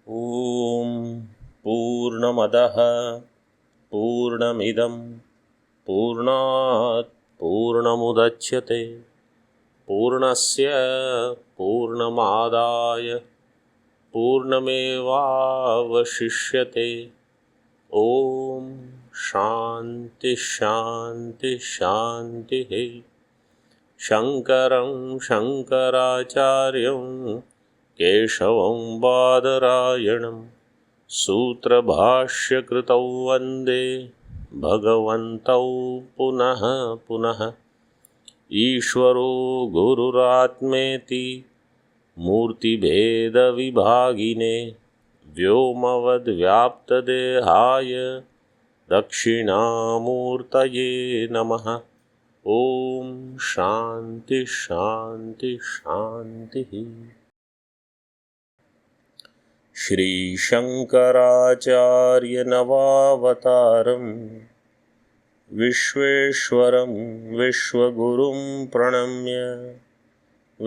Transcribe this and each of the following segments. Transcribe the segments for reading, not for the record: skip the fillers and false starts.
ॐ पूर्णमदः पूर्णमिदं पूर्णात् पूर्णमुदच्यते पूर्णस्य पूर्णमादाय पूर्णमेवावशिष्यते। ॐ शान्ति शान्ति शान्तिः। शङ्करं शङ्कराचार्यं केशवं बादरायणं सूत्रभाष्यकृतौ वन्दे भगवन्तौ पुनः पुनः। ईश्वरो गुरुरात्मेति मूर्तिभेदविभागिने व्योमवद्व्याप्तदेहाय दक्षिणामूर्तये नमः। ॐ शान्ति शान्ति शान्तिः। श्रीशङ्कराचार्यनवावतारं विश्वेश्वरं विश्वगुरुं प्रणम्य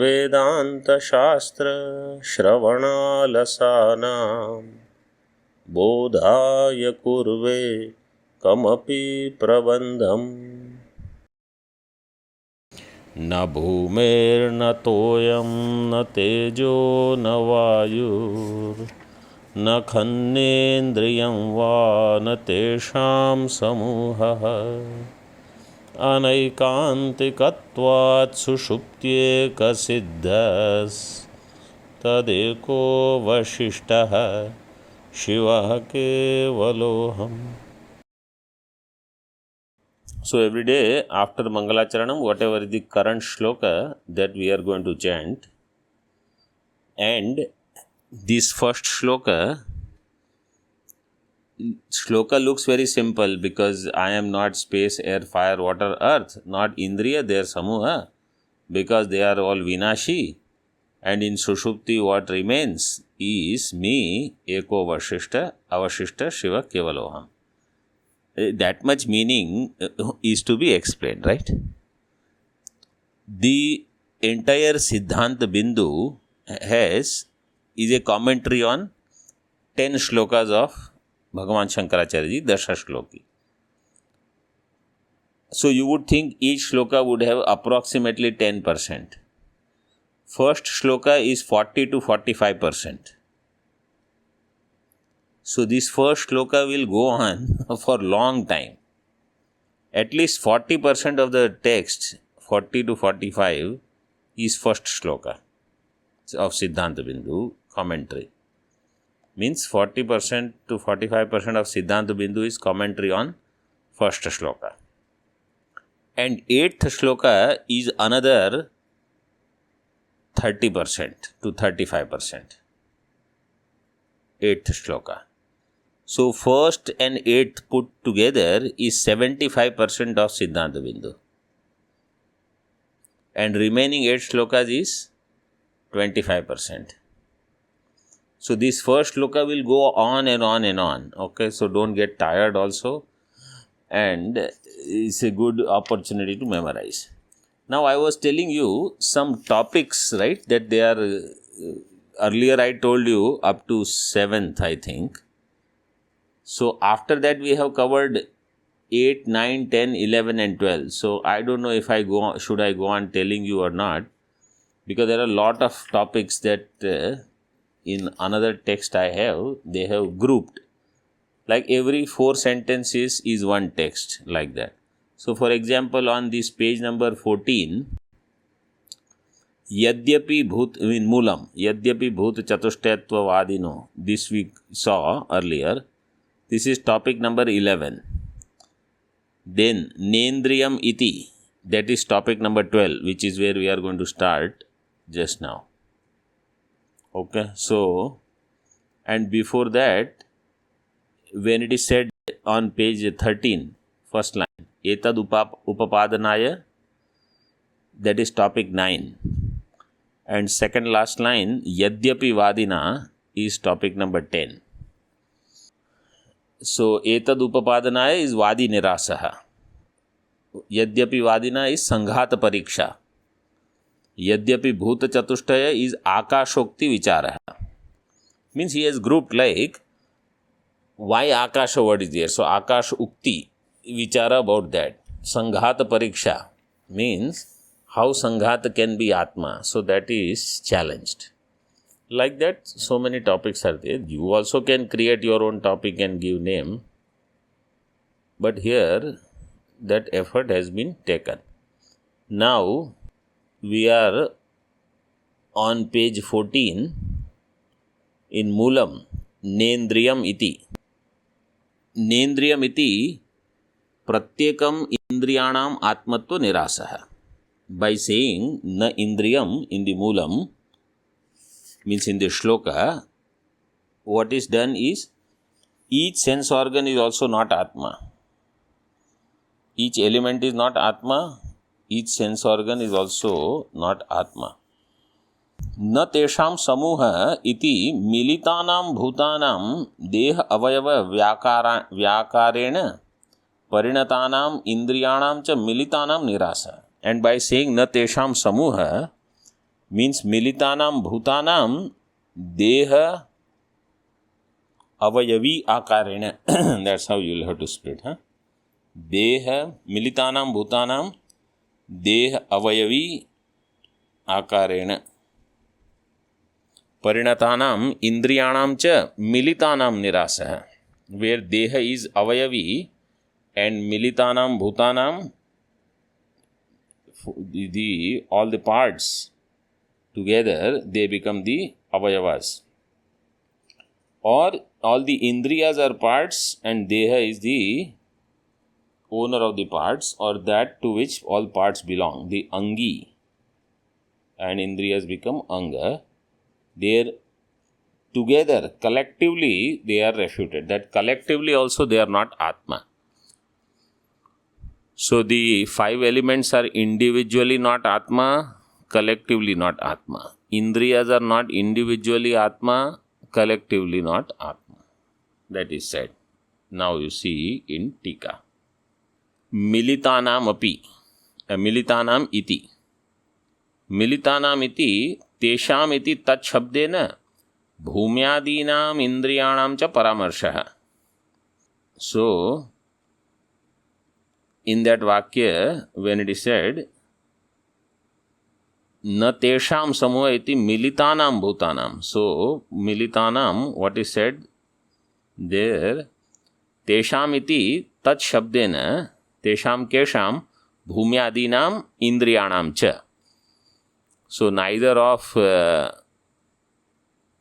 वेदान्तशास्त्रश्रवणालसानां बोधाय कुर्वे कमपि प्रबन्धम्। न भूमेर्न तोयं न तेजो न वायुर्न खन्नेन्द्रियं वा न तेषां समूहः अनैकान्तिकत्वात् सुषुप्त्येकसिद्धस्तदेको वसिष्ठः शिवः केवलोऽहम्। So every day after Mangalacharanam, whatever is the current shloka that we are going to chant, and this first shloka looks very simple because I am not space, air, fire, water, earth, not Indriya, they are Samuha, because they are all Vinashi, and in Sushupti what remains is me, Eko Vashishta, Avashishta, Shiva Kevaloham. That much meaning is to be explained, right? The entire Siddhanta Bindu is a commentary on 10 shlokas of Bhagavan Shankaracharya ji, Dasha Shloki. So you would think each shloka would have approximately 10%. First shloka is 40 to 45%. So this first shloka will go on for long time. At least 40% of the text, 40 to 45, is first shloka of Siddhanta Bindu commentary. Means 40% to 45% of Siddhanta Bindu is commentary on first shloka. And 8th shloka is another 30% to 35%. 8th shloka. So, first and 8th put together is 75% of Siddhanta Bindu. And remaining 8 shlokas is 25%. So, this first shloka will go on and on and on. Okay, so don't get tired also. And it's a good opportunity to memorize. Now, I was telling you some topics, right, that they are, earlier I told you up to 7th, I think. So, after that we have covered 8, 9, 10, 11 and 12. So, I don't know if should I go on telling you or not, because there are a lot of topics that in another text I have, they have grouped. Like every 4 sentences is one text, like that. So, for example, on this page number 14, Yadyapi Bhut, in Moolam, Yadyapi Bhut Chatushtayatva Vadino, this we saw earlier. This is topic number 11. Then Nendriyam Iti, that is topic number 12, which is where we are going to start just now. Okay, so, and before that, when it is said on page 13, first line, Etad Upapadanaya, that is topic 9. And second last line, Yadyapi Vadina, is topic number 10. So, Etad Upapadanaya is Vadi Nirasaha. Yadyapi Vadina is Sanghata Pariksha. Yadyapi Bhuta Chatushtaya is Akashokti Vicharaha. Means he has grouped like why Akasha word is there. So Akash Ukti, vichara about that. Sanghata Pariksha means how Sanghata can be Atma. So that is challenged. Like that, so many topics are there. You also can create your own topic and give name. But here, that effort has been taken. Now, we are on page 14 in Moolam, Nendriyam iti. Nendriyam iti pratyekam indriyanam atmatva nirasaha. By saying na indriyam in the Moolam, means in the shloka, what is done is each sense organ is also not Atma. Each element is not Atma. Each sense organ is also not Atma. Na tesham samuha iti militanam bhutanam deha avayava vyakarena parinatanam indriyanam cha militanam nirasa. And by saying na tesham samuha means militanam bhutanam deha avayavi akarena. That's how you will have to split. Deha militanam bhutanam deha avayavi akarena parinatanam indriyanam cha militanam nirasa. Where deha is avayavi and militanam bhutanam, all the parts together, they become the avayavas. Or all the indriyas are parts and deha is the owner of the parts, or that to which all parts belong, the angi, and indriyas become anga. They are together, collectively, they are refuted. That collectively also they are not Atma. So the 5 elements are individually not Atma, collectively not Atma. Indriyas are not individually Atma, collectively not Atma. That is said. Now you see in Tika. Militanam api, militanam iti. Militanam iti, tesham iti tat shabdena, bhumyadinam indriyanam cha paramarshaha. So, in that Vakya, when it is said, na tesham samuha iti militanam bhutanam. So, militanam, what is said there, tesham iti tat shabdena, tesham kesham bhumyadinam indriyanam cha. So, neither of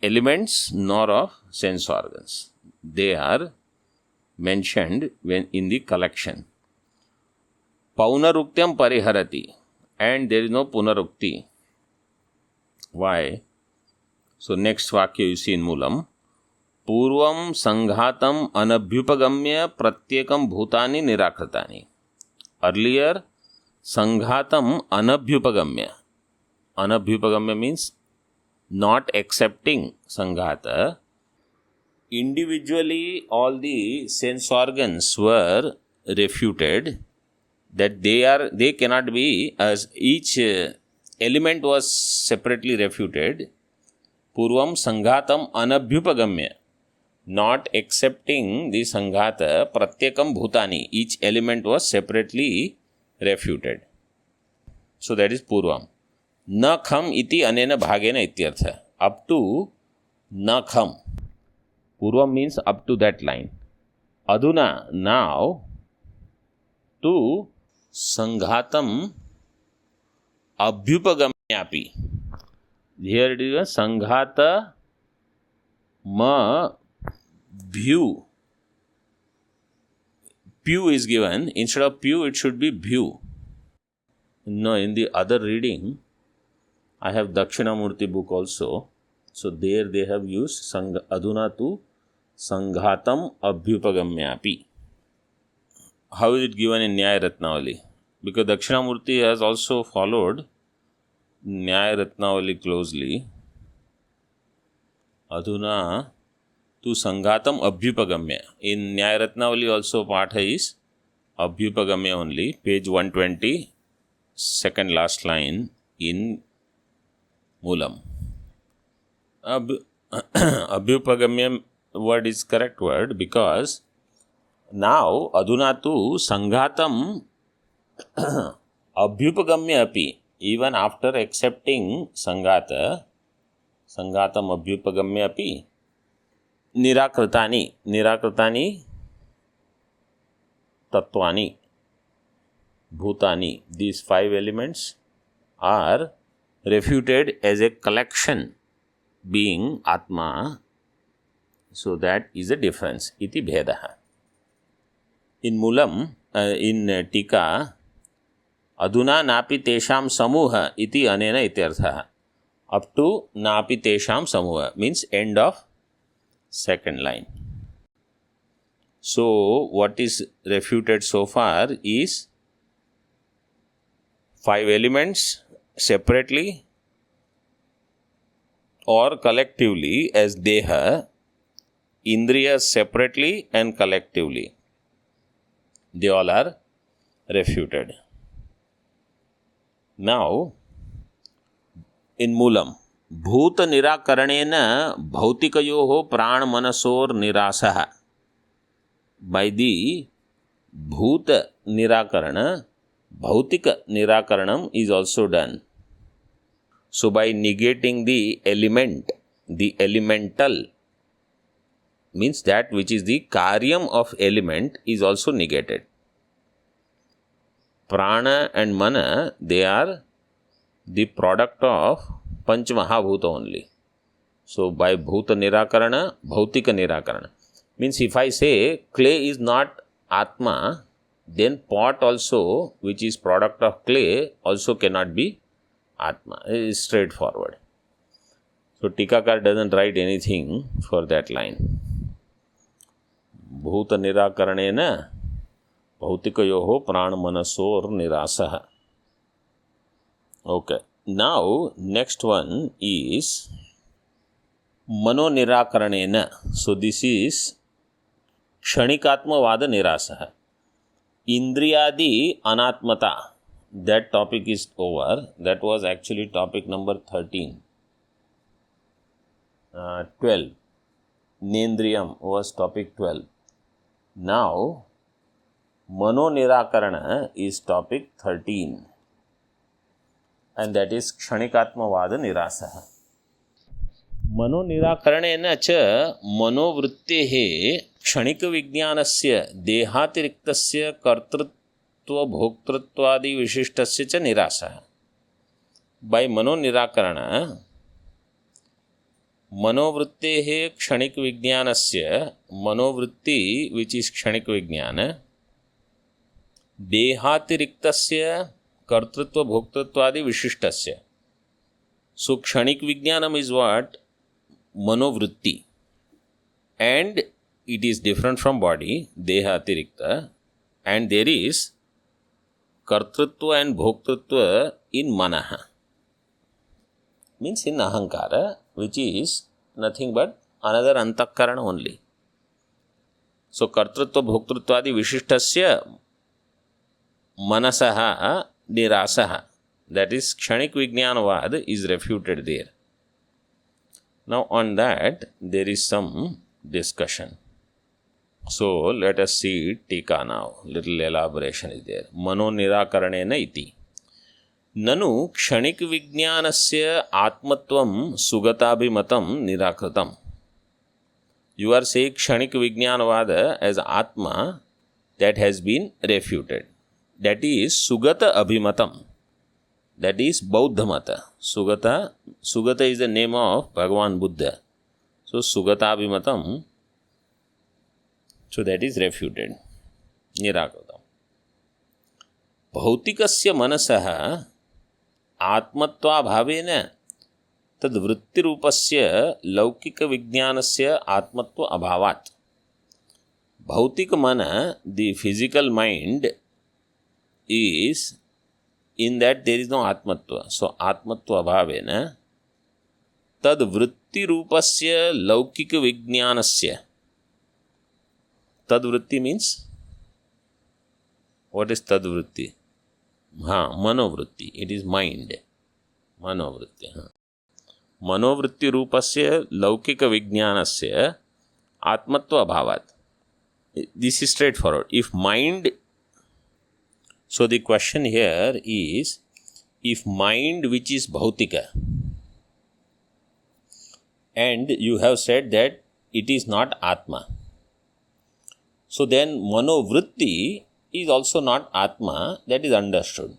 elements nor of sense organs. They are mentioned when in the collection. Paunaruktyam pariharati, and there is no punarukti. Why? So next vakya you see in Moolam. Purvam sanghatam anabhyupagamya pratyekam bhutani nirakritani. Earlier, sanghatam anabhyupagamya. Anabhyupagamya means not accepting sanghata. Individually, all the sense organs were refuted. That they cannot be, as each element was separately refuted. Purvam sanghatam anabhyupagamya, not accepting the sanghata, pratyekam bhutani, each element was separately refuted. So that is Purvam. Na kham iti anena bhagena ityartha. Up to na kham. Purvam means up to that line. Aduna, now, to Sanghatam abhyupagamyapi. Here it is a Sanghata ma bhyu. Pyu is given. Instead of pyu, it should be bhyu. No, in the other reading, I have Dakshinamurti book also. So there they have used Aduna to Sanghatam abhyupagamyapi. How is it given in Nyaya Ratnavali? Because Dakshinamurti has also followed Nyaya Ratnavali closely. Aduna to Sanghatam abhyupagamya. In Nyaya Ratnavali also Patha is abhyupagamya only. Page 120, second last line in Moolam. Abhyupagamya word is correct word because now aduna tu sanghatam abhyupagamya api, even after accepting sanghatam abhyupagamya api nirakritani tattvani bhutani, these 5 elements are refuted as a collection being Atma. So that is a difference. Iti bhedaha. In Mulam, in Tika, aduna napi tesham samuha iti anena ityartha. Up to napi tesham samuha means end of second line. So what is refuted so far is 5 elements separately or collectively as deha, indriyas separately and collectively. They all are refuted. Now, in Mulam, bhuta nirakaranena bhautikayoho pran manasor nirasaha. By the bhuta nirakarana, bhautika nirakaranam is also done. So by negating the element, the elemental, means that which is the karyam of element is also negated. Prana and mana, they are the product of Panch Mahabhuta only. So by bhuta nirakarana, bhautika nirakarana. Means if I say clay is not Atma, then pot also, which is product of clay, also cannot be Atma. It is straightforward. So Tikakar doesn't write anything for that line. Bhuta nirakaranena bhautikayoho pran manasor nirasaha. Okay. Now, next one is mano nirakaranena. So this is kshanikatmavada nirasaha. Indriyadi anatmata. That topic is over. That was actually topic number 13. 12. Nendriyam was topic 12. Now, Mano Nirakarana is topic 13. And that is Kshanikatmavada Nirasaha. Mano Nirakaranena cha manovrittehe kshanika vijnanasya dehatiriktasya kartritva bhoktritvadi vishishtasya cha nirasaha. By Mano Nirakarana, manovrittehe kshanik vijnanasya, manovritti which is kshanik vijnana, dehatiriktasya kartritva bhoktritvadi vishishtasya. So kshanik vijnanam is what? Manovritti. And it is different from body, dehatirikta, and there is kartritva and bhoktritva in manaha. Means in ahankara, which is nothing but another antakarana only. So kartritva bhoktritvadi vishishtasya manasaha nirasaha. That is kshanik vijnanavad is refuted there. Now on that there is some discussion. So let us see Tika now. Little elaboration is there. Mano nirakaranena iti. Nanu kshanik vijnanasya atmatvam sugatabhimatam nirakritam. You are saying kshanik vijnanavada as atma, that has been refuted. That is sugata abhimatam. That is Bauddha Mata. Sugata is the name of Bhagavan Buddha. So Sugata abhimatam. So that is refuted. Nirakritam. Bhautikasya manasaha atmatva bhavena tad vrittirupasya laukika vijnanasya atmatva abhavat. Bhautika mana, the physical mind, is in that there is no atmatva. So atmatva abhavena tad vrittirupasya laukika vijnanasya. Tadvritti means, what is tadvritti? Manovritti. It is mind. Manovritti. मनोवृत्तिरूपस्य लौकिकविज्ञानस्य आत्मत्व अभावात्. This is straightforward. If mind, so the question here is, if mind which is bhautika, and you have said that it is not Atma, so then manovritti is also not Atma, that is understood.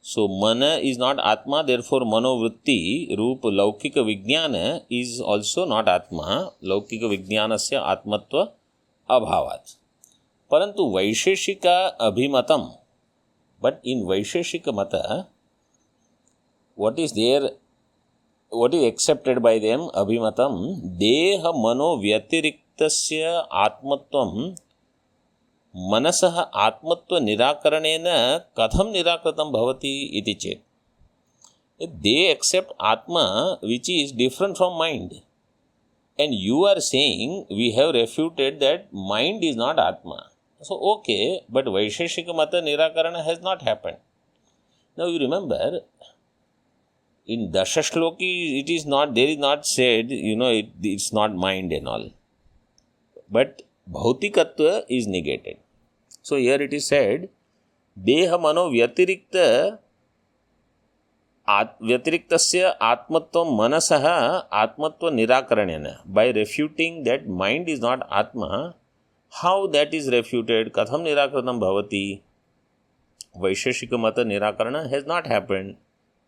So mana is not Atma, therefore manovritti roop laukika vijnana is also not Atma, laukika vijnanasya atmatva abhavat. Parantu vaisheshika abhimatam, but in vaisheshika mata, what is there, what is accepted by them, abhimatam, deha mano vyatiriktasya atmatvam मनसः आत्मत्व निराकरणेन कथम निराकृतं भवति इति चेत्, they accept atma which is different from mind, and you are saying we have refuted that mind is not atma. So okay, but vaisheshika mata nirakarana has not happened. Now you remember, in Dasha Shloki it is not, there is not said, it's not mind and all, but bhautikatva is negated. So here it is said, deha mano vyatiriktasya atmatvam manasah atmatva nirakaranena. By refuting that mind is not atma, how that is refuted? Katham nirakaratam bhavati? Vaisheshika mata nirakarana has not happened.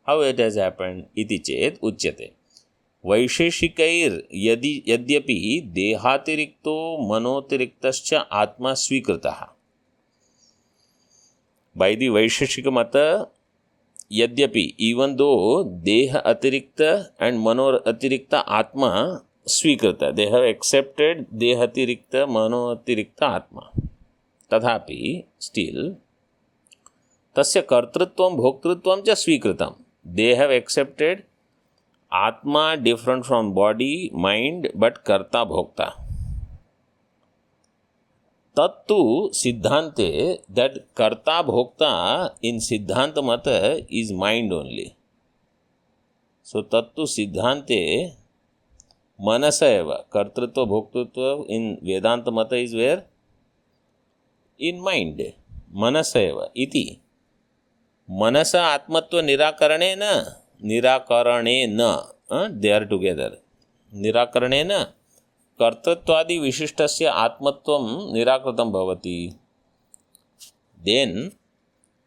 How it has happened? Iti chet uchyate. वैशेषिकैर यद्यपि देहातिरिक्तो मनोतिरिक्तश्च आत्मा स्वीकृतः. By the Vaisheshika mata, yadyapi, even though deha atirikta and mano atirikta atma swikrita, they have accepted deha atirikta, mano atirikta atma. Tathapi, still, tasya kartrutvam bhoktritvam cha swikritam. They have accepted Atma different from body, mind, but karta bhokta. Tattu siddhante, that karta bhokta in siddhanta mata is mind only. So tattu siddhante manasa eva. Kartritva bhoktritva in Vedanta mata is where? In mind. Manasa eva. Iti. Manasa atmatva nirakarane na. They are together. Nirakarane na. कर्तृत्वादि विशिष्टस्य आत्मत्वं निराकृतं भवति. Then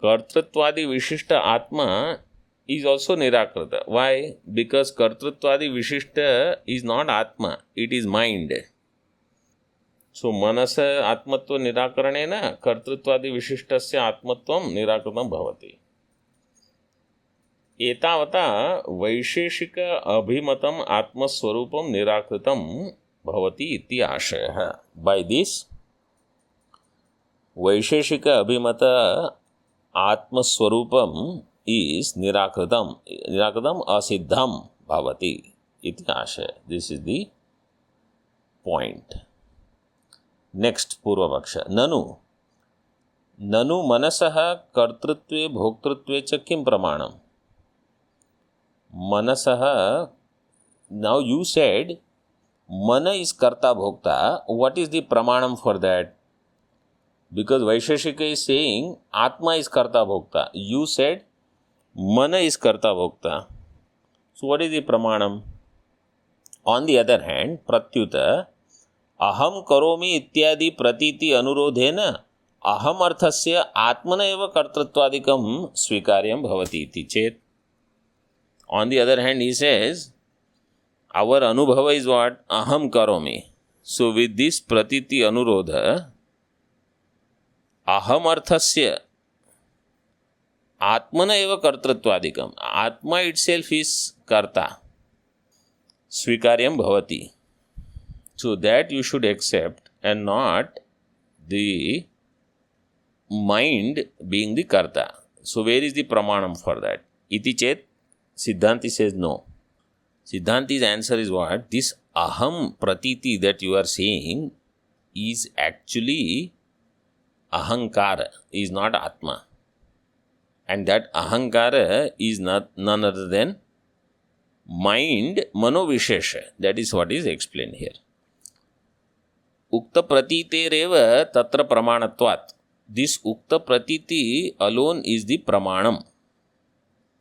कर्तृत्वादि विशिष्ट आत्मा is also nirakrita. Why? Because कर्तृत्वादि विशिष्ट is not atma, it is mind. So मनस आत्मत्व निराकरणेन कर्तृत्वादि विशिष्टस्य आत्मत्वं निराकृतं भवति. एतावता वैशेषिक अभिमतम आत्मस्वरूपम निराकृतं भवति इति आशयः. By this, वैशेषिक अभिमत आत्मस्वरूपम is निराकृतं असिद्धं भवति इति आशय. This is the point. Next पूर्वपक्ष. ननु मनसः कर्तृत्वे भोक्तृत्वे च किं प्रमाणम्? मनसः, now you said mana is karta bhokta. What is the pramanam for that? Because Vaisheshika is saying atma is karta bhokta. You said mana is karta bhokta. So what is the pramanam? On the other hand, pratyuta aham karomi ityadi pratiti anurodhena aham arthasya atmana eva kartritvadikam swikaryam bhavati iti chet. On the other hand, he says our anubhava is what? Aham karomi. So with this pratiti anurodha, aham arthasya atmana eva kartritvadikam. Atma itself is karta. Swikaryam bhavati. So that you should accept and not the mind being the karta. So where is the pramanam for that? Iti chet, Siddhanti says no. Siddhanti's answer is what? This aham pratiti that you are saying is actually ahankara, is not atma. And that ahankara is none other than Mind, Manovishesha. That is what is explained here. Ukta pratitereva tatra pramanatvat. This Ukta pratiti alone is the pramanam.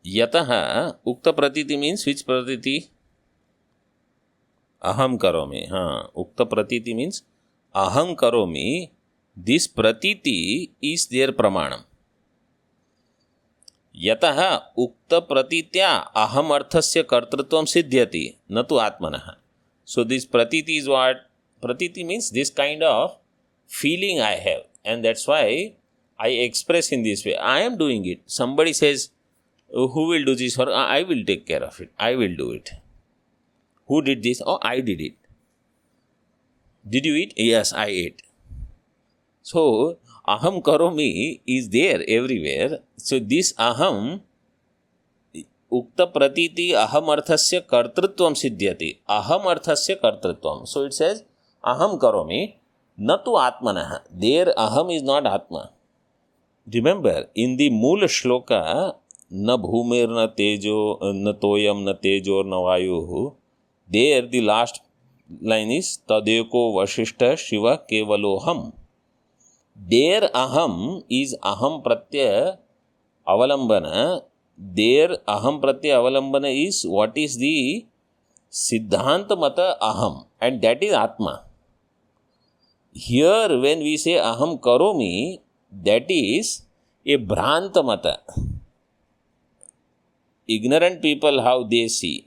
Yataha, Ukta pratiti means which pratiti? Aham karomi. Ukta pratiti means aham karomi. This pratiti is their pramanam. Yataha ukta pratitya aham arthasya kartrutvam siddhyati na tu atmanah. So this pratiti is what? Pratiti means this kind of feeling I have, and that's why I express in this way. I am doing it. Somebody says, who will do this? Or I will take care of it. I will do it. Who did this? Oh, I did it. Did you eat? Yes, I ate. So, aham karomi is there everywhere. So, this aham, ukta pratiti aham arthasya kartrutvam siddhyati. Aham arthasya kartrutvam. So, it says, aham karomi, na tu atmanah. There, aham is not atma. Remember, in the Moola Shloka, na bhumir na tejo, na toyam na tejo na vayuhu, there the last line is tadeko vashishta shiva kevaloham. There aham is aham pratyaya avalambana. There aham pratyaya avalambana is what is the siddhanta mata aham, and that is atma. Here when we say aham karomi, that is a bhranta mata. Ignorant people, how they see,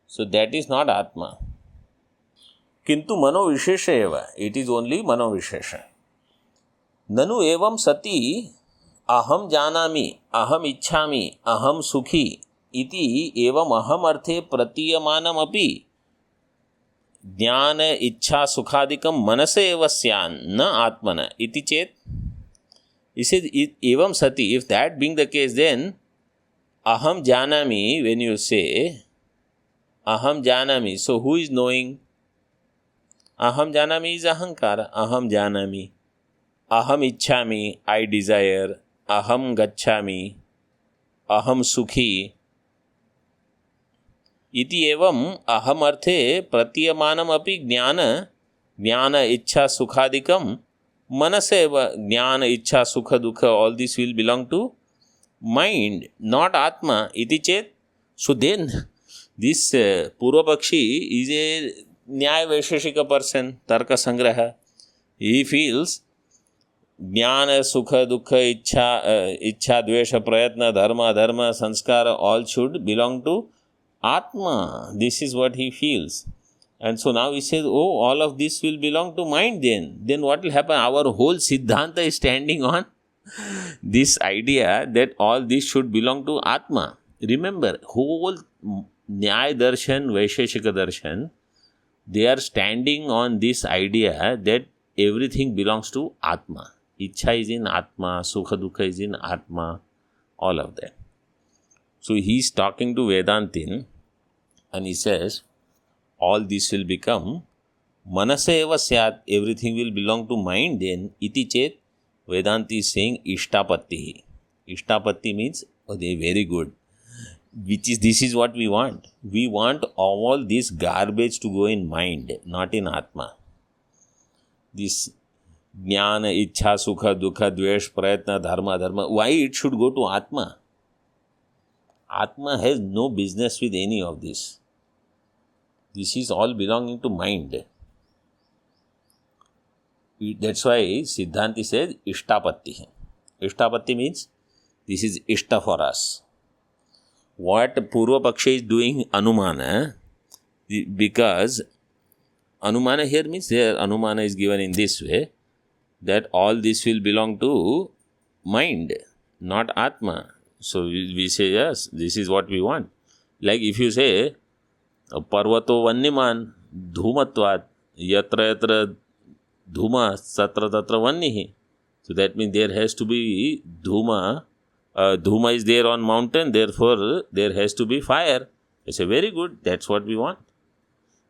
So that is not atma. Kintu mano vishesha eva. It is only mano vishesha. Nanu evam sati aham janami, aham ichhami, aham sukhi iti evam aham arthe pratiyamanam api jnana ichha sukhadikam manasa eva syan na atmana iti chet. He says evam sati. If that being the case, then aham janami, when you say aham janami, so who is knowing? Aham janami is ahankara. Aham janami. Aham ichhami, I desire. Aham gacchami, aham sukhi. Iti evam aham arthe pratiyamanam api jnana ichha sukhadikam manaseva. Jnana ichha sukha dukha, all this will belong to mind, not atma. Iti chet. So then this Purvapakshi is a Nyaya Vaisheshika person, Tarka Sangraha. He feels Jnana, Sukha, Dukha, Ichha, Dvesha, Prayatna, Dharma, Sanskara, all should belong to Atma. This is what he feels. And so now he says, oh, all of this will belong to mind then. Then what will happen? Our whole Siddhanta is standing on this idea that all this should belong to Atma. Remember, whole Nyaya Darshan, Vaisheshika Darshan, they are standing on this idea that everything belongs to Atma. Ichha is in Atma, Sukha Dukha is in Atma, all of that. So he is talking to Vedantin and he says, all this will become Manasa eva syat, everything will belong to mind then. Iti chet, Vedanti is saying Ishtapatti. Ishtapatti means, oh, they are very good. This is what we want. We want all this garbage to go in mind, not in Atma. This Jnana, Ichha, Sukha, Dukha, Dvesh, Prayatna, Dharma. Why it should go to Atma? Atma has no business with any of this. This is all belonging to mind. That's why Siddhanti says Ishtapatti. Ishtapatti means this is Ishta for us. What Purvapaksha is doing Anumana, because Anumana here means there Anumana is given in this way, that all this will belong to mind, not Atma. So we say, yes, this is what we want. Like if you say, Parvato Vanniman, Dhumatvat, Yatra Yatra Dhuma, Satra Tatra Vannihi. So that means there has to be Dhuma. Dhuma is there on mountain, therefore there has to be fire. I say, very good, that's what we want.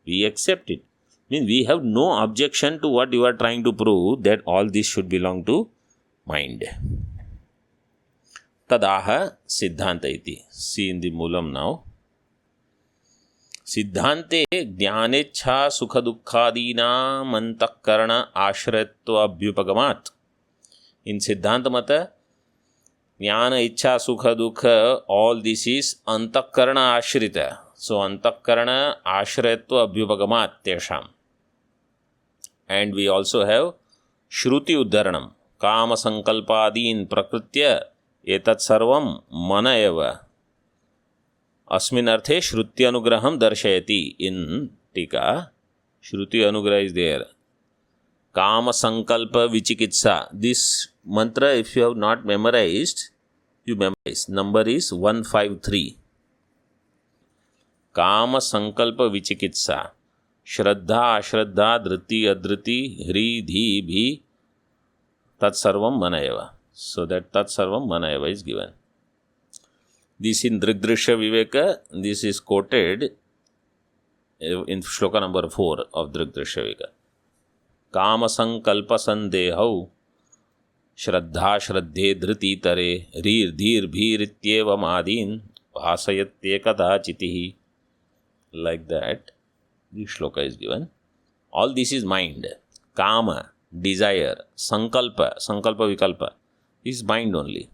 We accept it. Means we have no objection to what you are trying to prove, that all this should belong to mind. Tadaha Siddhanta iti. See in the Moolam now. सिद्धांते ज्ञानेच्छा सुख दुखादीनाम अंतःकरण आश्रयत्वाभ्युपगमात्. In Siddhanta Mata, Jnana, Ichha, Sukha, Dukha, all this is Antakarana Ashrita. So, Antakarana Ashrayatva Abhyupagamat Tesham. And we also have Shruti Uddharanam. Kama Sankalpadin Prakritya Etat Sarvam Mana Eva. Asmin Arthe Shruti Anugraham Darshayati. In Tika, Shruti Anugrah is there. Kama Sankalpa Vichikitsa. This mantra, if you have not memorized, you memorize. Number is 153. Kama Sankalpa Vichikitsa. Shraddha, Ashraddha, Dhriti, Adhriti, Hri, Dhi, Bhi, Tat Sarvam Manayava. So that Tat Sarvam Manayava is given. This in Drigdrishya Viveka, this is quoted in shloka number 4 of Drigdrishya Viveka. Kama Sankalpa Sandehau Shraddha Shraddhe Dhriti Tare Rir Dhir Bhir Ityeva Madin Bhasayatye Kadachitihi. Like that, this shloka is given. All this is mind. Kama, desire. Sankalpa, Sankalpa Vikalpa is mind only.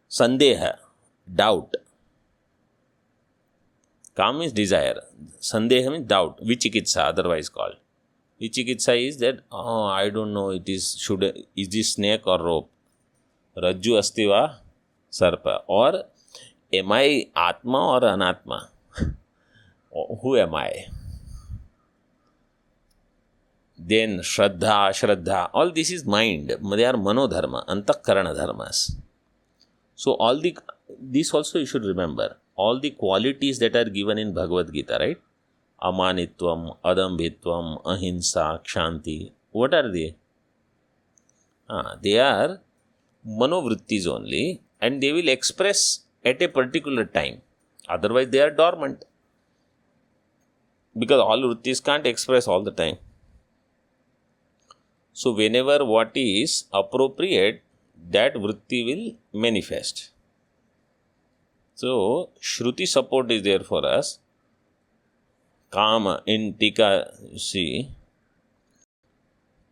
Sandeha, doubt. Kama is desire. Sandeha means doubt. Vichikitsa, otherwise called. Vichikitsa is that, I don't know, is this snake or rope? Rajju astiva sarpa. Or am I Atma or Anatma? Who am I? Then Shraddha, Ashraddha, all this is mind. They are Manodharma, Antakarana dharmas. So this also you should remember. All the qualities that are given in Bhagavad Gita, right? Amanitvam, Adambhitvam, Ahimsa, Kshanti. What are they? They are manovrittis only, and they will express at a particular time. Otherwise, they are dormant. Because all vrittis can't express all the time. So, whenever what is appropriate, that vritti will manifest. So, Shruti support is there for us. Kama, in Tika, see,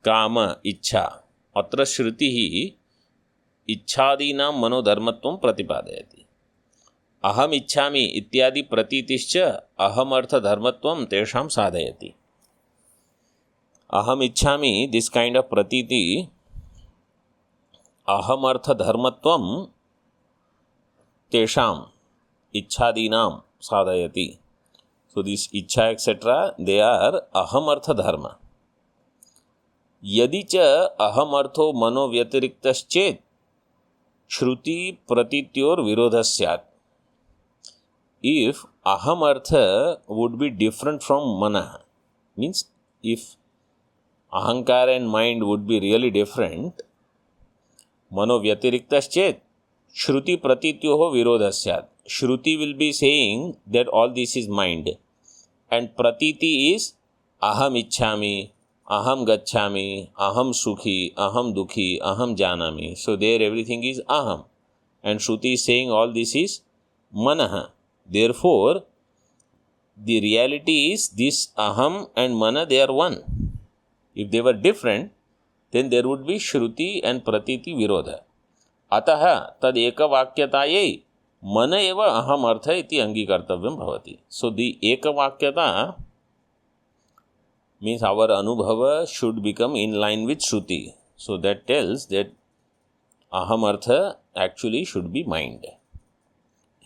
Kama, Ichha. Atra Shrutihi, Ichhadinam Manodharmatvam Pratipadayati. Aham Ichhami Ityadi Pratitischa Aham Artha Dharmatvam Tesham Sadhayati. Aham Ichhami, this kind of Pratiti, Aham Artha Dharmatvam Tesham Ichhadinam Sadhayati. So this Ichha etc. they are Aham Artha Dharma. Yadi cha Aham Artho Mano Vyatiriktaschet Shruti Pratityor Virodhasyat. If Aham Artha would be different from Mana, means if Ahankara and mind would be really different, Mano Vyatiriktaschet Shruti Pratityoho Virodhasyat. Shruti will be saying that all this is mind. And Pratiti is Aham Ichhami, Aham Gacchami, Aham Sukhi, Aham Dukhi, Aham Janami. So there everything is Aham. And Shruti is saying all this is Manaha. Therefore, the reality is this Aham and Mana, they are one. If they were different, then there would be Shruti and Pratiti Virodha. Ataha tad eka vakyataye mana eva aham artha iti angikartavyam bhavati. So the eka vakyata means our anubhava should become in line with Shruti. So that tells that aham artha actually should be mind.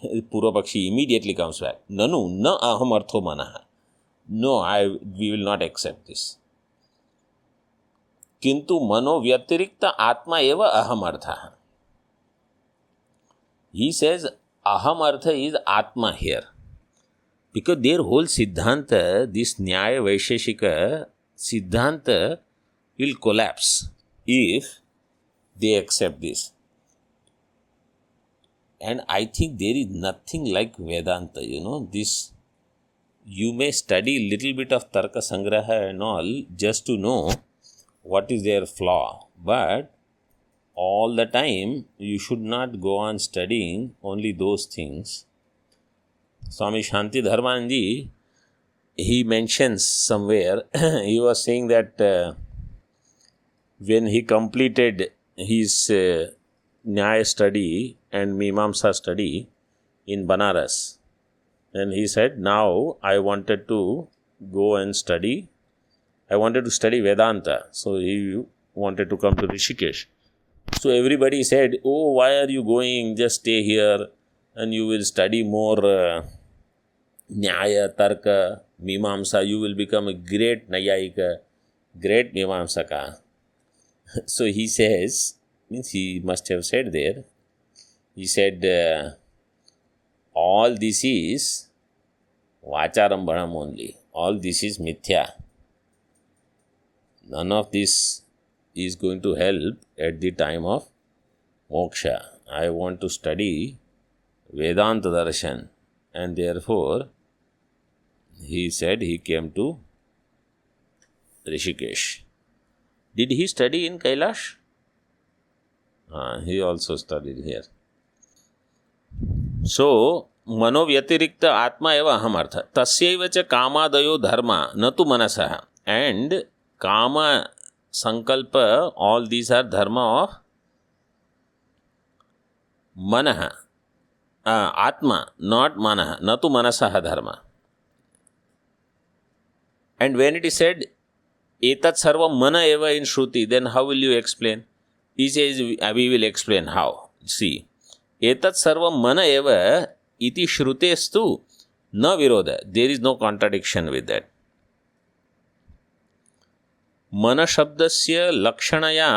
Purvapakshi immediately comes back. Nanu, na aham artho manaha. No, we will not accept this. Kintu mano vyatirikta atma eva aham artha. He says aham artha is atma here. Because their whole siddhanta, this Nyaya Vaisheshika siddhanta will collapse if they accept this. And I think there is nothing like Vedanta, this. You may study little bit of Tarka Sangraha and all just to know what is their flaw. But all the time, you should not go on studying only those things. Swami Shanti Dharmanji, he mentions somewhere, he was saying that when he completed his Nyaya study and Mimamsa study in Banaras, and he said, now I wanted to go and study. I wanted to study Vedanta. So he wanted to come to Rishikesh. So everybody said, oh, why are you going? Just stay here and you will study more Nyaya, Tarka, Mimamsa. You will become a great Nayayika, great Mimamsaka. So he says, means he must have said there, he said, all this is Vacharambhanam only. All this is Mithya. None of this is going to help at the time of moksha. I want to study Vedanta Darshan, and therefore he said he came to Rishikesh. Did he study in Kailash? He also studied here. So, मनोव्यतिरिक्त आत्मा एव अहम अर्थ तस्यैव च कामादयो धर्मा न तु मनसः and kama sankalpa, all these are dharma of manah, atma, not manah, na tu manasah dharma. And when it is said etat sarva mana eva in Shruti, then how will you explain? He says we will explain how. See, etat sarva mana eva iti shrutestu na viroda. There is no contradiction with that. मन शब्दस्य लक्षणया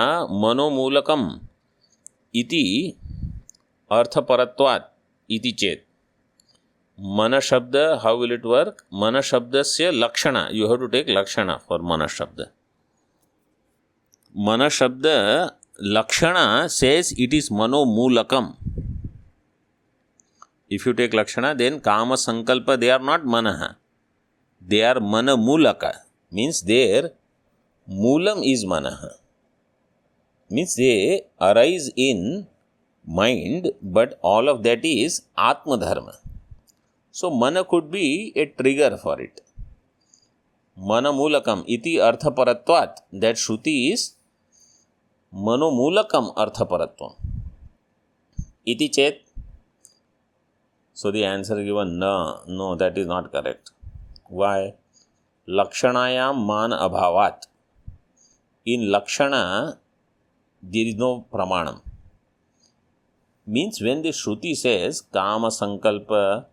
मनोमूलकम इति अर्थपरत्वात् इति चेत. मन शब्द, how will it work? मन शब्दस्य लक्षण, you have to take lakshana for mana shabda. Mana shabda lakshana says it is manomulakam. If you take lakshana, then kama sankalpa, they are not manaha. They are manamulaka. Means their Moolam is manaha. Means they arise in mind, but all of that is Atma Dharma. So mana could be a trigger for it. Mana Mulakam iti arthaparatvat. That Shruti is Manomulakam arthaparatvam. Iti chet. So the answer given, no, that is not correct. Why? Lakshanayam man abhavat. In Lakshana, there is no pramanam. Means when the Shruti says Kama Sankalpa,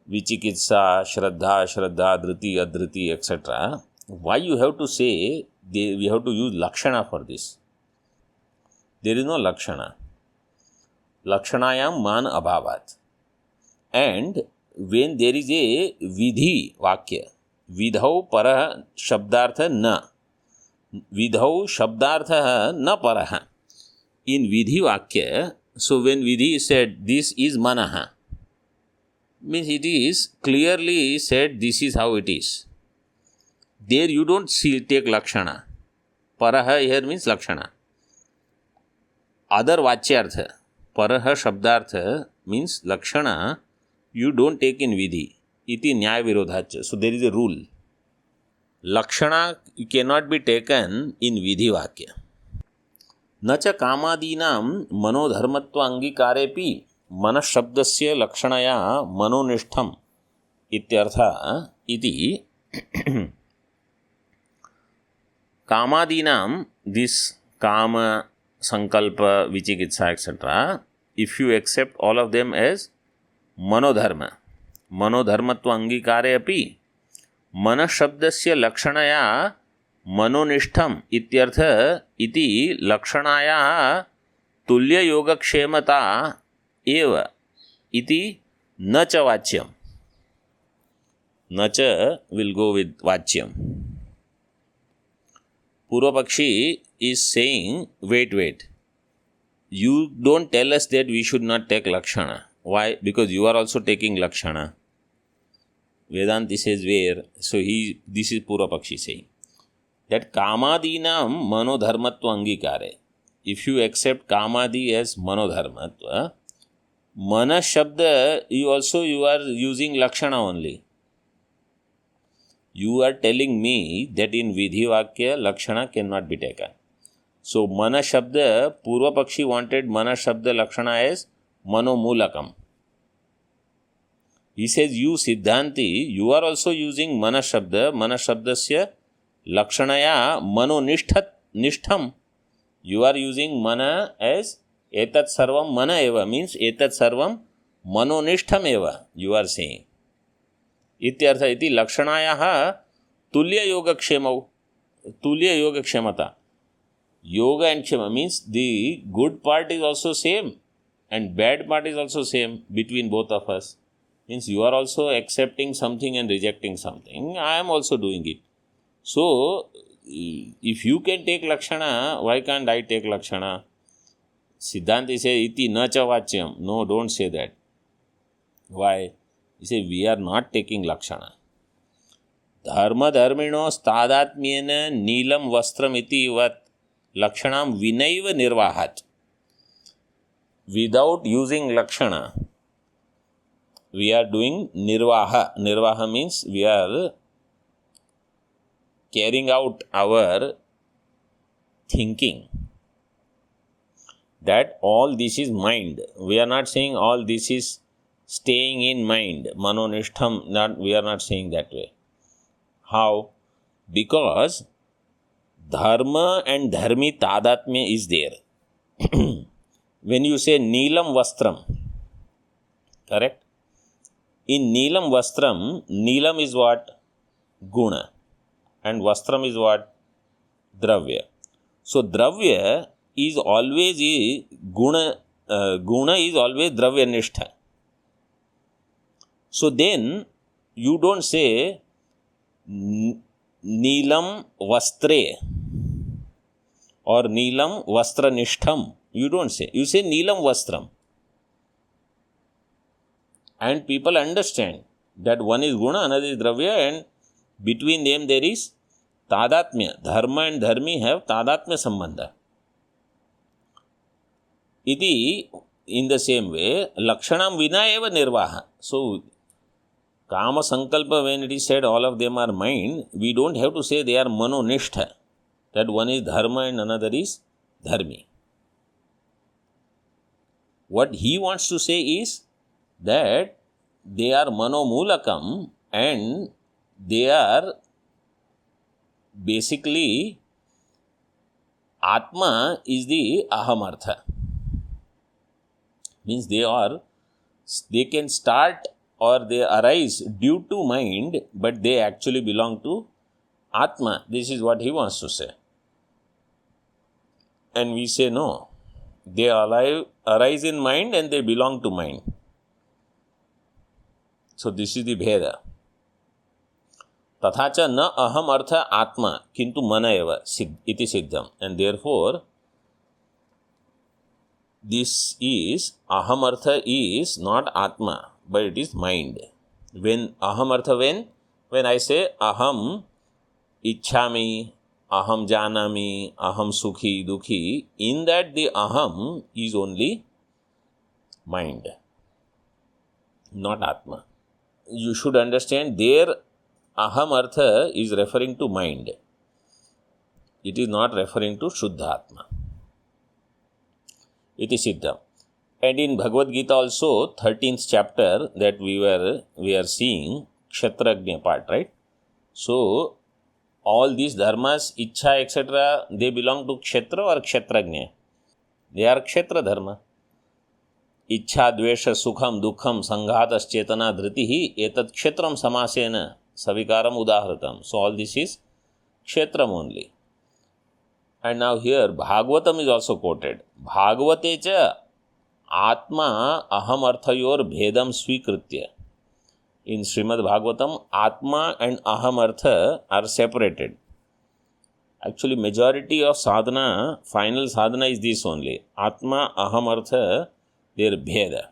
Vichikitsa, Shraddha, Dhriti, Adhriti, etc., why you have to say, we have to use Lakshana for this? There is no Lakshana. Lakshanayam man abhavat. And when there is a Vidhi Vakya, Vidhau para Shabdartha na. Vidhau Shabdartha na paraha. In Vidhi Vakya, so when Vidhi said this is manaha, means it is clearly said this is how it is. There you don't take Lakshana. Paraha here means Lakshana. Other Vachyartha, Paraha Shabdartha means Lakshana, you don't take in Vidhi. Iti Nyaya Virodhacha. So there is a rule. Lakshana cannot be taken in Vidhi Vakya. Nacha kamadinam manodharmatva angikarepi manashabdasya lakshanaya manonishtham ityartha iti. Kamadinam, this kama, sankalpa, vichikitsa, etc., if you accept all of them as manodharma, manodharmatva angikare api मनशब्दस्य लक्षणया मनोनिष्ठम इत्यर्थ इति लक्षणाया तुल्य योगक्षेमता एव इति न च वाच्यम. न च will go with वाच्यम. Purvapakshi is saying, wait. You don't tell us that we should not take Lakshana. Why? Because you are also taking Lakshana. Vedanta says where? So this is Purvapakshi saying that Kamadinam manodharmatva angikare. If you accept Kamadi as manodharmatva, Mana Shabda, you are using Lakshana only. You are telling me that in Vidhi Vakya, Lakshana cannot be taken. So, Mana Shabda, Purva Pakshi wanted Mana Shabda Lakshana as Mano Mulakam. He says, you Siddhanti, you are also using Mana Shabda, Mana Shabdasya Lakshanaya Mano Nishtham. You are using Mana as Etat Sarvam Mana Eva, means Etat Sarvam Mano Nishtham Eva, you are saying. Ityartha iti Lakshanayaha Tulya Yoga Kshemau. Tulya Yoga Kshemata. Yoga and Kshema means the good part is also same and bad part is also same between both of us. Means you are also accepting something and rejecting something. I am also doing it. So, if you can take Lakshana, why can't I take Lakshana? Siddhanti says, iti na cha vachyam. No, don't say that. Why? He says, we are not taking Lakshana. Dharma dharmino stadatmyena nilam vastram iti vat lakshanam vinaiva nirvahat. Without using Lakshana, we are doing nirvaha. Nirvaha means we are carrying out our thinking that all this is mind. We are not saying all this is staying in mind. Manonishtham, we are not saying that way. How? Because dharma and dharmi tadatmya is there. When you say Neelam Vastram, correct? In Neelam Vastram, Neelam is what? Guna. And Vastram is what? Dravya. So, Dravya is always Guna. Guna is always Dravya Nishtha. So, then you don't say Neelam Vastre or Neelam Vastra Nishtham. You don't say. You say Neelam Vastram. And people understand that one is Guna, another is Dravya, and between them there is Tadatmya. Dharma and Dharmi have Tadatmya Sambandha. Iti, in the same way, Lakshanam Vina eva Nirvaha. So, Kama Sankalpa, when it is said all of them are mind, we don't have to say they are Manonishta. That one is Dharma and another is Dharmi. What he wants to say is that they are Manomulakam and they are basically Atma is the Ahamartha. Means they can start or they arise due to mind, but they actually belong to Atma. This is what he wants to say. And we say no. They arise in mind and they belong to mind. So this is the Bheda. Tathacha na aham artha atma kintu mana eva iti siddham. And therefore, this is, aham artha is not atma, but it is mind. When aham artha, when I say aham ichhami, aham janami, aham sukhi, dukhi, in that the aham is only mind, not atma. You should understand there aham artha is referring to mind. It is not referring to Shuddha Atma. Iti siddham. And in Bhagavad Gita also, 13th chapter that we are seeing, Kshatragnya part, right? So, all these dharmas, Ichha, etc., they belong to Kshetra or Kshatragnya? They are Kshetra dharma. Ichha, Dvesha, Sukham, Dukkham, Sanghatas, Chetana, Dhritihi, Etat Kshetram Samasena, Savikaram Udahratam. So, all this is Kshetram only. And now here, Bhagavatam is also quoted. Bhagavate cha Atma aham arthayor bhedam svikritya. In Srimad Bhagavatam, Atma and aham artha are separated. Actually, majority of sadhana, final sadhana is this only. Atma aham artha, their bheda.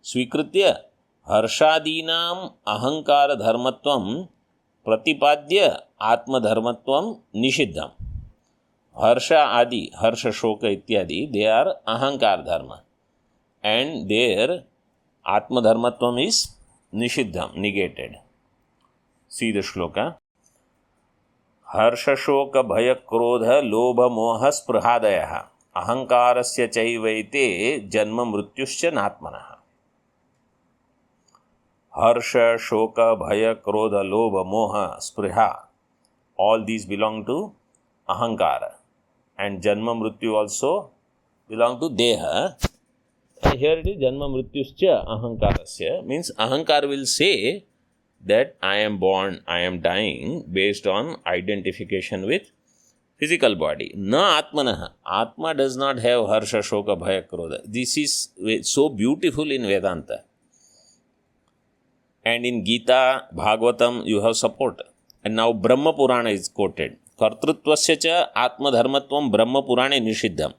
Svikritya harshadinam ahankara dharmatvam pratipadya atma dharmatvam nishiddham. Harsha adi, harsha shoka ityadi, they are ahankar dharma. and there Atmadharmatvam is Nishiddham, negated. See the shloka. Harsha shoka bhaya krodha lobha moha sprihadayah ahankarasya chaivaite janma mrityuscha natmanah. Harsha shoka bhaya krodha lobha moha spriha, all these belong to ahankara, and janma mrityu also belong to deha. And here it is janma mrityuscha ahankarasya, means ahankar will say that I am born, I am dying based on identification with physical body. Na atmanah. Atma does not have harsha, shoka, bhaya, krodha. This is so beautiful in Vedanta. And in Gita, Bhagavatam, you have support. And now Brahma Purana is quoted. Kartrutvasya cha atmadharmatvam Brahma Purane nishiddham.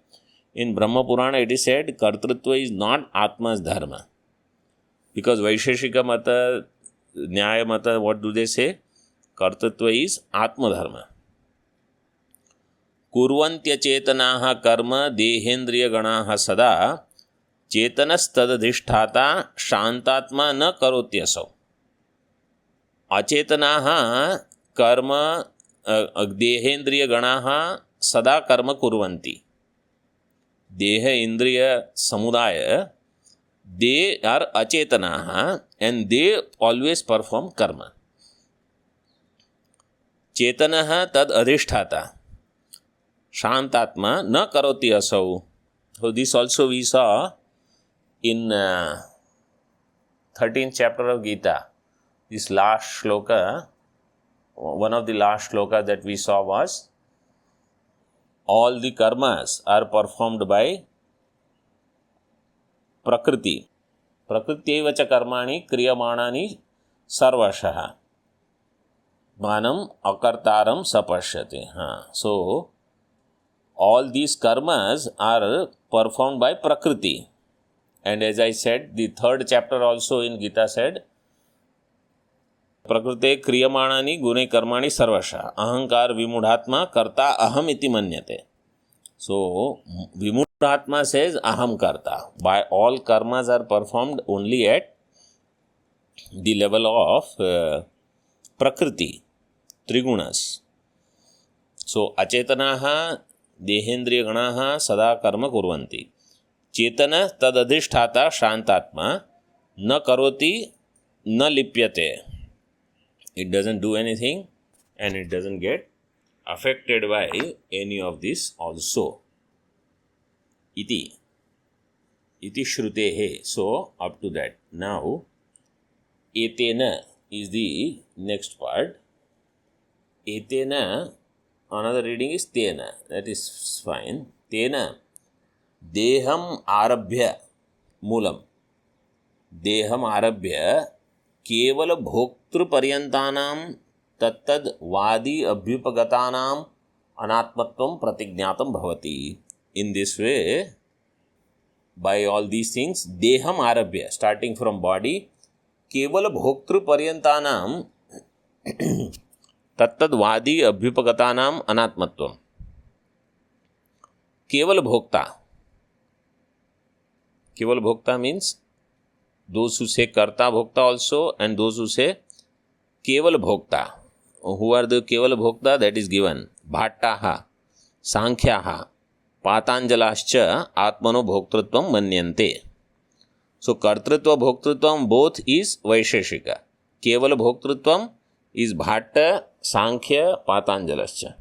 In Brahma Purana it is said, Kartrutva is not Atma's dharma. Because Vaisheshika Mata, Nyaya Mata, what do they say? Kartatva is Atma Dharma. Kurvantya chetanaha karma dehendriya ganaha sada chetanas tadadhisthata shantatma na karotyasau. Achetanaha karma dehendriya ganaha sada karma kurvanti. Deha indriya samudaya, they are achetanaha and they always perform karma. Chetanaha tad adhisthata shantatma na karoti asau. So this also we saw in 13th chapter of Gita. This last shloka, one of the last shlokas that we saw was, all the karmas are performed by Prakriti. Prakriti cha karmani kriyamanani sarvashah. Manam akartaram sapashyati. So, all these karmas are performed by Prakriti. And as I said, the third chapter also in Gita said, Prakrite kriyamanani gune karmani sarvasha. Ahankar vimudhatma karta aham iti manyate. So, vimudhatma says aham karta. By all karmas are performed only at the level of Prakriti, Trigunas. So, achetanaha dehendriya ganaha sada karma kurvanti. Chetana tadadhisthata shantatma na karoti na lipyate. It doesn't do anything and it doesn't get affected by any of this also. Iti shrutehe. So, up to that. Now, etena is the next part. Etena, another reading is tena. That is fine. Tena, deham arabhya moolam. Deham arabhya केवल भोक्तृ पर्यंतानाम तत्तद वादी अभ्युपगतानाम अनात्मत्वम प्रतिज्ञातम भवति. In this way, by all these things, deham arabhya, starting from body, केवल भोक्तृ पर्यंतानाम तत्तद वादी अभ्युपगतानाम अनात्मत्वम. केवल भोक्ता means those who say karta bhokta also and those who say keval bhokta. Who are the keval bhokta? That is given. Bhattaha, Sankhyaha, Patanjalascha atmano bhoktritvam manyante. So kartritva bhoktritvam both is Vaisheshika. Keval bhoktritvam is Bhatta, Sankhya, Patanjalascha.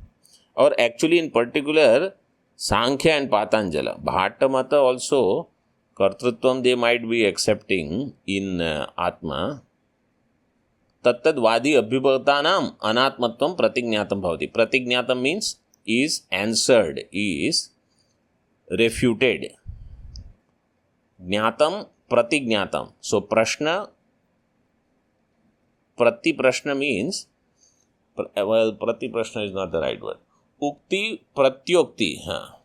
Or actually in particular Sankhya and Patanjala. Bhatta Mata also Kartrutvam they might be accepting in Atma. Tattad vadi abhibhavatanam anatmatvam pratignatam bhavati. Pratignatam means is answered, is refuted. Jnatam pratignatam. So prashna, prati prashna means, well, prati prashna is not the right word. Ukti pratyokti.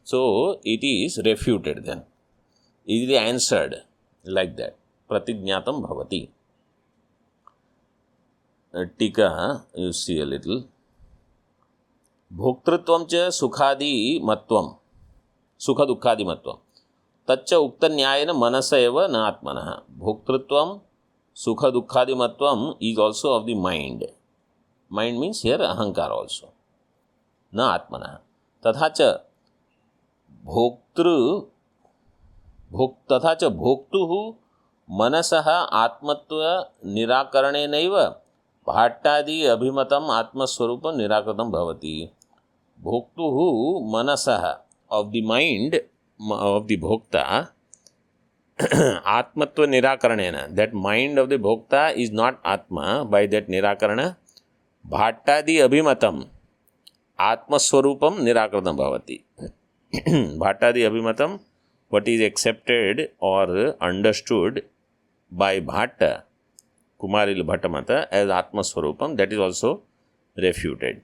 So it is refuted then. Easily answered like that. Pratignatam bhavati. Tika, you see a little. Bhoktritvam cha sukhadi matvam. Sukha dukhadi matvam. तच्च उक्त न्यायेन मनस एव न आत्मनः. भोक्तृत्वम सुख दुःखादिमत्वम is also of the mind. Mind means here ahankar also. न आत्मनः. तथा च भोक्तुः मनसः आत्मत्व निराकरणेनैव भाट्टादि अभिमतम् आत्मस्वरूपं निराकृतं भवति. भोक्तुः मनसः of the mind of the bhokta atmatva nirakarana, that mind of the bhokta is not atma. By that nirakarana bhattadi abhimatam atmaswarupam nirakritam bhavati. Bhattadi abhimatam, what is accepted or understood by Bhatta, Kumaril Bhattamata, as atmaswarupam, that is also refuted.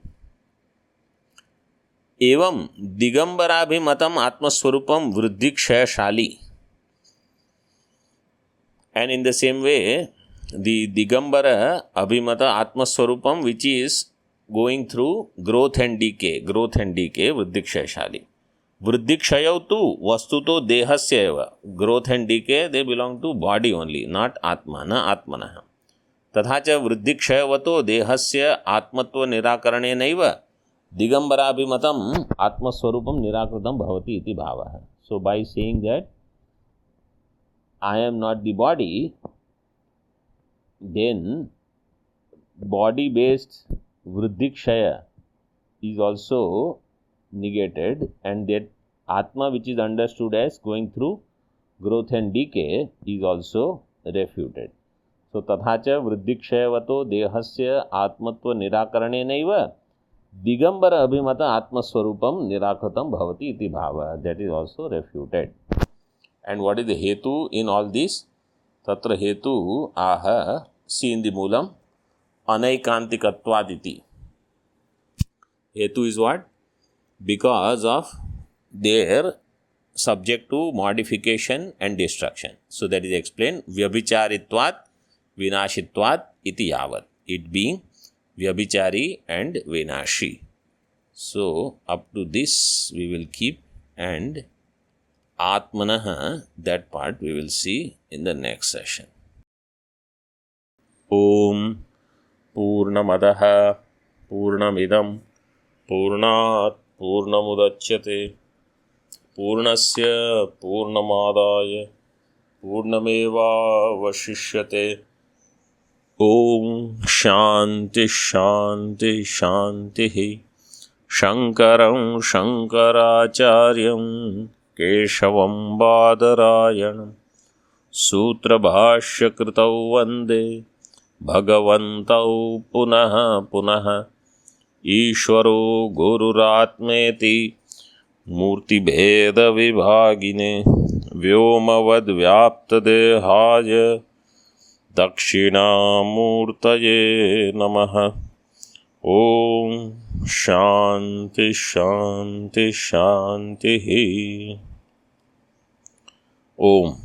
एवं दिगंबराभिमतम आत्मस्वरूपम वृद्धि क्षयशाली. And in the same way, the Digambara Abhimata Atmaswarupam, which is going through growth and decay, Vruddhi Kshayashali. Vruddhi Kshayau tu Vastuto Dehasya eva. Growth and decay, they belong to body only, not Atma, na Atmanaha. Tathacha Vruddhi Kshayavato Dehasya Atmatva Nirakarane naiva Digambaraabhimatam Atmaswarupam Nirakritam Bhavati iti bhavaha. So by saying that I am not the body, then body-based Vruddhikshaya is also negated, and that Atma, which is understood as going through growth and decay, is also refuted. So Tathacha Vruddhikshayavato Dehasya Atmatva Nirakaranenaiva Digambara Abhimata Atmaswarupam Nirakritam Bhavati iti bhava. That is also refuted. And what is the hetu in all this? Tatra hetu aha, see in the moolam, anaikantikatvad. Hetu is what? Because of their subject to modification and destruction. So that is explained, vyabhicharitvat vinashitvat iti yavat. It being vyabhichari and vinashi. So up to this we will keep, and Atmanaha, that part we will see in the next session. Om Purnamadaha Purnamidam Purnat Purnamudachyate Purnasya Purnamadaya Purnameva Vashishyate. Om Shanti Shanti Shanti. Shankaram Shankaracharyam Keshavam Badarayanam Sutrabhashyakritau Vande Bhagavantau Punaha Punaha Ishvaro Gururatmeti Murti Bheda Vibhagine Vyomavad Vyaptadehaya Dakshinamurtaye Namaha. Om Shanti Shanti Shanti. Om.